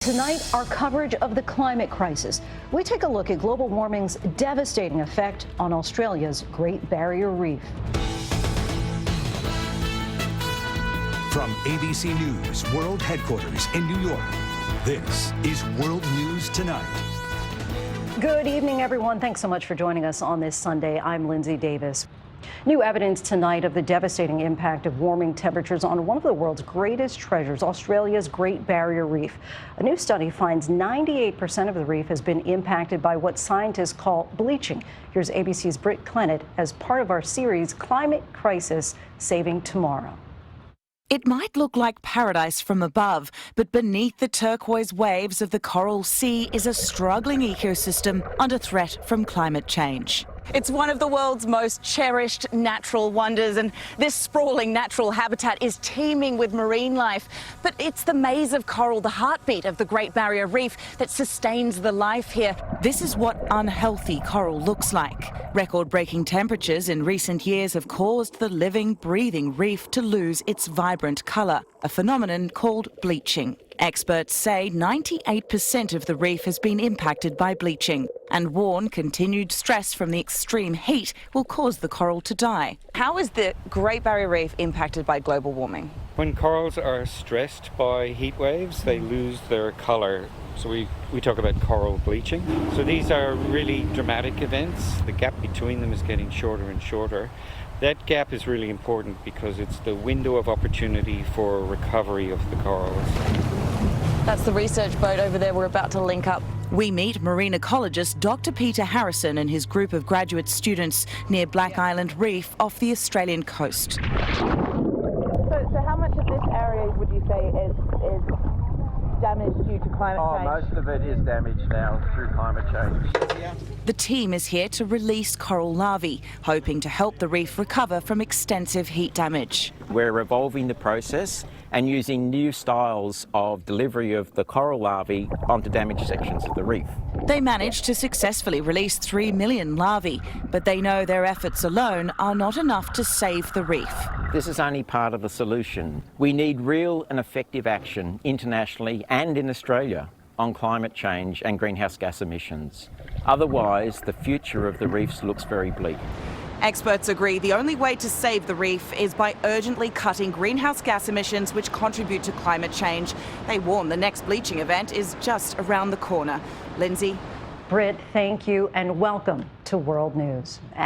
Tonight, our coverage of the climate crisis. We take a look at global warming's devastating effect on Australia's Great Barrier Reef. From ABC News World Headquarters in New York, this is World News Tonight. Good evening, everyone. Thanks so much for joining us on this Sunday. I'm Lindsay Davis. New evidence tonight of the devastating impact of warming temperatures on one of the world's greatest treasures, Australia's Great Barrier Reef. A new study finds 98% of the reef has been impacted by what scientists call bleaching. Here's ABC's Britt Clennett as part of our series, Climate Crisis, Saving Tomorrow. It might look like paradise from above, but beneath the turquoise waves of the Coral Sea is a struggling ecosystem under threat from climate change. It's one of the world's most cherished natural wonders, and this sprawling natural habitat is teeming with marine life. But it's the maze of coral, the heartbeat of the Great Barrier Reef, that sustains the life here. This is what unhealthy coral looks like. Record-breaking temperatures in recent years have caused the living, breathing reef to lose its vibrant colour, a phenomenon called bleaching. Experts say 98% of the reef has been impacted by bleaching and warn continued stress from the extreme heat will cause the coral to die. How is the Great Barrier Reef impacted by global warming? When corals are stressed by heat waves, they lose their colour. So we talk about coral bleaching. So these are really dramatic events. The gap between them is getting shorter and shorter. That gap is really important because it's the window of opportunity for recovery of the corals. That's the research boat over there we're about to link up. We meet marine ecologist Dr. Peter Harrison and his group of graduate students near Black Island Reef off the Australian coast. So how much of this area would you say is damaged due to climate change? Most of it is damaged now through climate change. The team is here to release coral larvae, hoping to help the reef recover from extensive heat damage. We're evolving the process and using new styles of delivery of the coral larvae onto damaged sections of the reef. They managed to successfully release 3 million larvae, but they know their efforts alone are not enough to save the reef. This is only part of the solution. We need real and effective action internationally and in Australia on climate change and greenhouse gas emissions. Otherwise, the future of the reefs looks very bleak. Experts agree the only way to save the reef is by urgently cutting greenhouse gas emissions which contribute to climate change. They warn the next bleaching event is just around the corner. Lindsay? Britt, thank you and welcome to World News.